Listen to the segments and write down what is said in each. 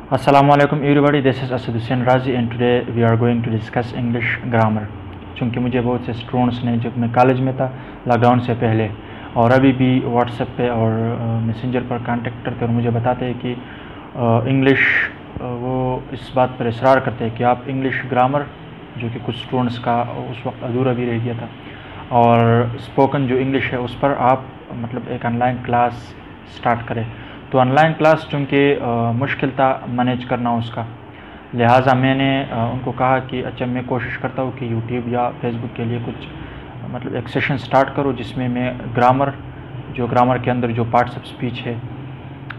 Assalamualaikum everybody, this is Asad Hussain Razi and today we are going to discuss English grammar। चूँकि मुझे बहुत से students ने, जब मैं कॉलेज में था लॉकडाउन से पहले और अभी भी व्हाट्सएप पे और मैसेंजर पर कांटेक्ट करते और मुझे बताते हैं कि इंग्लिश वो इस बात पर इसरार करते हैं कि आप इंग्लिश ग्रामर, जो कि कुछ स्टूडेंट्स का उस वक्त अधूरा भी रह गया था, और स्पोकन जो इंग्लिश है उस पर आप मतलब एक ऑनलाइन क्लास स्टार्ट करें। तो ऑनलाइन क्लास चूँकि मुश्किल था मैनेज करना उसका, लिहाजा मैंने उनको कहा कि अच्छा मैं कोशिश करता हूँ कि यूट्यूब या फेसबुक के लिए कुछ मतलब एक सेशन स्टार्ट करूँ जिसमें मैं ग्रामर के अंदर जो पार्ट्स ऑफ स्पीच है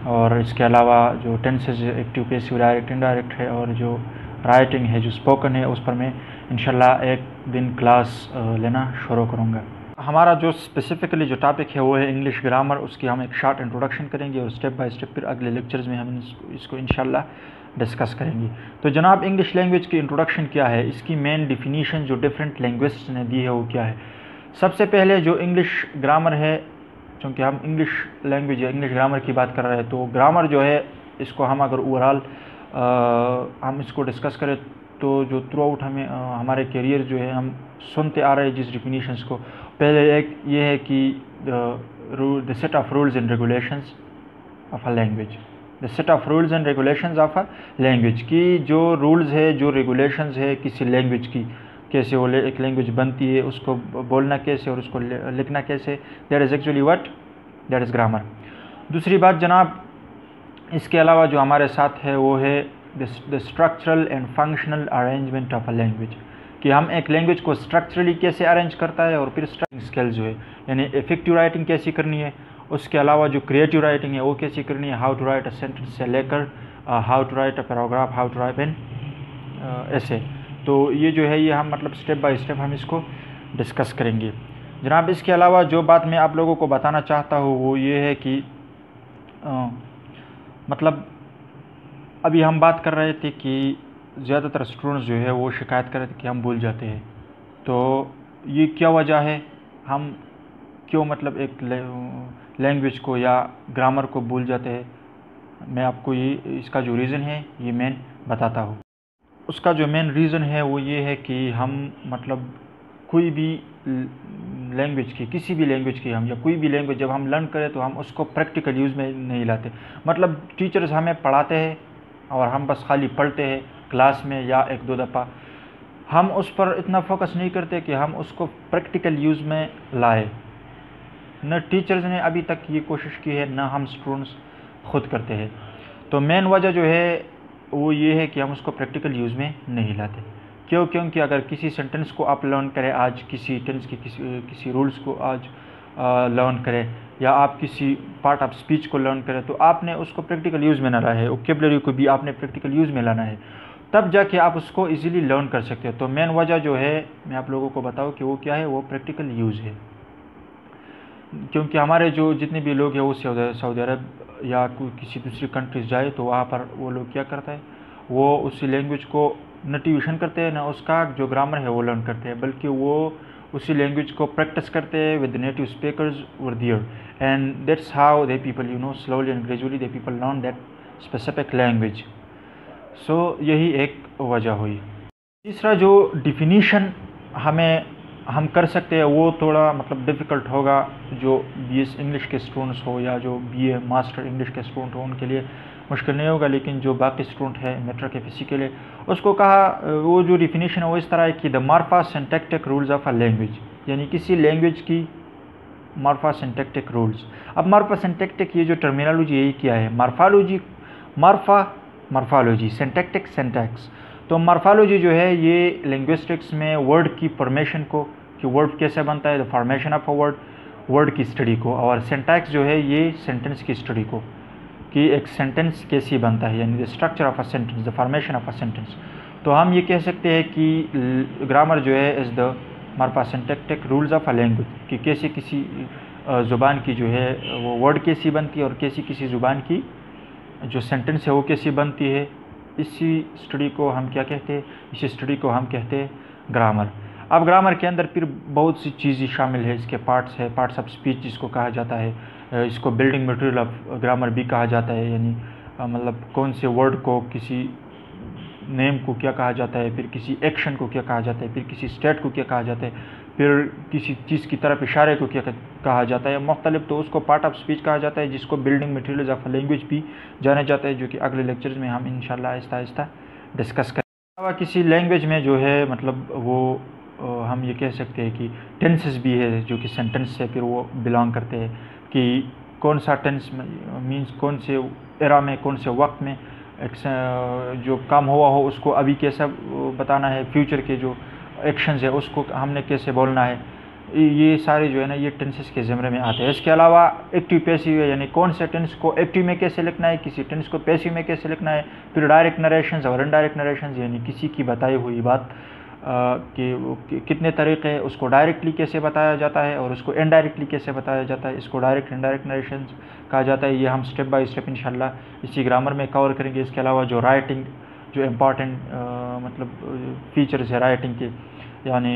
और इसके अलावा जो tenses active passive direct indirect है और जो राइटिंग है जो स्पोकन है उस पर मैं इंशाल्लाह एक दिन क्लास लेना शुरू करूँगा। हमारा जो स्पेसिफिकली जो टॉपिक है वो है इंग्लिश ग्रामर। उसकी हम एक शॉर्ट इंट्रोडक्शन करेंगे और स्टेप बाय स्टेप फिर अगले लेक्चर्स में हम इसको इंशाल्लाह डिस्कस करेंगे। तो जनाब, इंग्लिश लैंग्वेज की इंट्रोडक्शन क्या है, इसकी मेन डिफिनीशन जो डिफरेंट लैंग्वेज ने दी है वो क्या है। सबसे पहले जो इंग्लिश ग्रामर है, क्योंकि हम इंग्लिश लैंग्वेज या इंग्लिश ग्रामर की बात कर रहे हैं, तो ग्रामर जो है इसको हम अगर ओवरऑल हम इसको डिस्कस करें तो जो थ्रू आउट हमें हमारे करियर जो है हम सुनते आ रहे हैं जिस डिफिनीशंस को, पहले एक ये है कि the set of rules and regulations of a language. The set of rules and regulations of a language की जो रूल्स है, जो रेगुलेशंस है किसी लैंग्वेज की, कैसे वो एक लैंग्वेज बनती है, उसको बोलना कैसे और उसको लिखना कैसे, that is actually what, that is grammar. दूसरी बात जनाब, इसके अलावा जो हमारे साथ है वो है the structural and functional arrangement of a language, कि हम एक लैंग्वेज को स्ट्रक्चरली कैसे अरेंज करता है और फिर स्किल्स जो है यानी इफेक्टिव राइटिंग कैसी करनी है, उसके अलावा जो क्रिएटिव राइटिंग है वो कैसी करनी है, how to write a sentence से लेकर how to write a paragraph, how to write an essay. तो ये जो है ये हम मतलब स्टेप बाय स्टेप हम इसको डिस्कस करेंगे जनाब। इसके अलावा जो बात मैं आप लोगों को बताना चाहता हूँ वो ये है कि मतलब अभी हम बात कर रहे थे कि ज़्यादातर स्टूडेंट्स जो है वो शिकायत कर रहे थे कि हम भूल जाते हैं। तो ये क्या वजह है, हम क्यों मतलब एक लैंग्वेज को या ग्रामर को भूल जाते हैं, मैं आपको ये इसका जो रीज़न है ये मेन बताता हूँ। उसका जो मेन रीज़न है वो ये है कि हम मतलब कोई भी लैंग्वेज की, किसी भी लैंग्वेज की हम या कोई भी लैंग्वेज जब हम लर्न करें तो हम उसको प्रैक्टिकल यूज़ में नहीं लाते। मतलब टीचर्स हमें पढ़ाते हैं और हम बस खाली पढ़ते हैं क्लास में या एक दो दफ़ा, हम उस पर इतना फोकस नहीं करते कि हम उसको प्रैक्टिकल यूज़ में लाए। न टीचर्स ने अभी तक ये कोशिश की है, न हम स्टूडेंट्स खुद करते हैं। तो मेन वजह जो है वो ये है कि हम उसको प्रैक्टिकल यूज़ में नहीं लाते। क्यों? क्योंकि अगर किसी सेंटेंस को आप लर्न करें आज, किसी टेंस की किसी रूल्स को आज लर्न करें, या आप किसी पार्ट ऑफ स्पीच को लर्न करें, तो आपने उसको प्रैक्टिकल यूज़ में लाना है, वोकैबुलरी को भी आपने प्रैक्टिकल यूज़ में लाना है, तब जाके आप उसको इजीली लर्न कर सकते हो। तो मेन वजह जो है मैं आप लोगों को बताऊं कि वो क्या है, वो प्रैक्टिकल यूज़ है। क्योंकि हमारे जो जितने भी लोग हैं वो सऊदी अरब या कोई किसी दूसरी कंट्रीज जाए तो वहाँ पर वो लोग क्या करता है, वो उसी लैंग्वेज को न ट्यूशन करते हैं, न उसका जो ग्रामर है वो लर्न करते हैं, बल्कि वो उसी लैंग्वेज को प्रैक्टिस करते हैं with native speakers over there, and that's how they people slowly and gradually they people learn that specific language. So यही एक वजह हुई। तीसरा जो डिफिनीशन हम कर सकते हैं वो थोड़ा मतलब डिफ़िकल्ट होगा, जो बीएस इंग्लिश के स्टूडेंट्स हो या जो बीए मास्टर इंग्लिश के स्टूडेंट हो उनके लिए मुश्किल नहीं होगा, लेकिन जो बाकी स्टूडेंट है मेट्रिक एफएससी के लिए, उसको कहा वो जो डिफिनीशन है वो इस तरह है कि the Marpha syntactic rules of a language, यानी किसी लैंग्वेज की मार्फा सिंटैक्टिक रूल्स। अब मार्फा सिंटैक्टिक ये जो टर्मिनोलॉजी यही क्या है, मार्फोलॉजी, सिंटैक्टिक सिंटैक्स। तो मार्फोलॉजी जो है ये लिंग्विस्टिक्स में वर्ड की फॉर्मेशन को, कि वर्ड कैसे बनता है, the formation of a word की स्टडी को, और सिंटैक्स जो है ये सेंटेंस की स्टडी को, कि एक सेंटेंस कैसे बनता है, यानी the structure of a sentence, the formation of a sentence. तो हम ये कह सकते हैं कि ग्रामर जो है is the Marpha syntactic rules of a language, कि कैसे किसी ज़ुबान की जो है वो वर्ड कैसी बनती है और कैसी किसी ज़ुबान की जो सेंटेंस है वो कैसी बनती है। इसी स्टडी को हम क्या कहते हैं, इसी स्टडी को हम कहते हैं ग्रामर। अब ग्रामर के अंदर फिर बहुत सी चीज़ें शामिल है, इसके पार्ट्स है, पार्ट्स ऑफ स्पीच जिसको कहा जाता है, इसको बिल्डिंग मटेरियल ऑफ ग्रामर भी कहा जाता है, यानी मतलब कौन से वर्ड को, किसी नेम को क्या कहा जाता है, फिर किसी एक्शन को क्या कहा जाता है, फिर किसी स्टेट को क्या कहा जाता है, फिर किसी चीज़ की तरफ इशारे को क्या कहा जाता है मुख्तलिफ, तो उसको पार्ट ऑफ स्पीच कहा जाता है, जिसको बिल्डिंग मटेरियल्स ऑफ लैंग्वेज भी जाना जाता है, जो कि अगले लेक्चर्स में हम इंशाल्लाह आहिस्ता आहिस्ता डिस्कस करें। किसी लैंग्वेज में जो है मतलब वो हम ये कह सकते हैं कि टेंसेस भी है जो कि सेंटेंस से फिर वो बिलोंग करते हैं, कि कौन सा टेंस मीन्स कौन से एरा में, कौन से वक्त में जो काम हुआ हो उसको अभी कैसा बताना है, फ्यूचर के जो एक्शंस है उसको हमने कैसे बोलना है, ये सारे जो है ना ये टेंसेस के ज़मरे में आते हैं। इसके अलावा एक्टिव पैसिव है, यानी कौन से टेंस को एक्टिव में कैसे लिखना है, किसी टेंस को पैसिव में कैसे लिखना है, फिर डायरेक्ट नरेशंस और इनडायरेक्ट नरेशंस, यानी किसी की बताई हुई बात कि कितने तरीक़े हैं, उसको डायरेक्टली कैसे बताया जाता है और उसको इनडायरेक्टली कैसे बताया जाता है, इसको डायरेक्ट इनडायरेक्ट नरेशंस कहा जाता है। ये हम स्टेप बाय स्टेप इंशाल्लाह इसी ग्रामर में कवर करेंगे। इसके अलावा जो राइटिंग, जो इम्पॉर्टेंट मतलब फीचर्स है राइटिंग के, यानी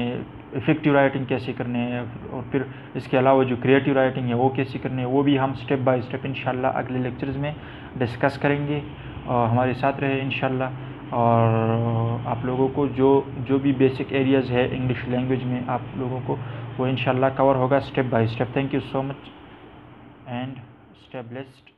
इफ़ेक्टिव राइटिंग कैसे करने हैं, और फिर इसके अलावा जो क्रिएटिव राइटिंग है वो कैसे करने हैं, वो भी हम स्टेप बाय स्टेप इंशाल्लाह अगले लेक्चर्स में डिस्कस करेंगे। और हमारे साथ रहे इंशाल्लाह। और आप लोगों को जो भी बेसिक एरियाज़ है इंग्लिश लैंग्वेज में आप लोगों को वो इंशाल्लाह कवर होगा step by step. Thank you so much and stay blessed.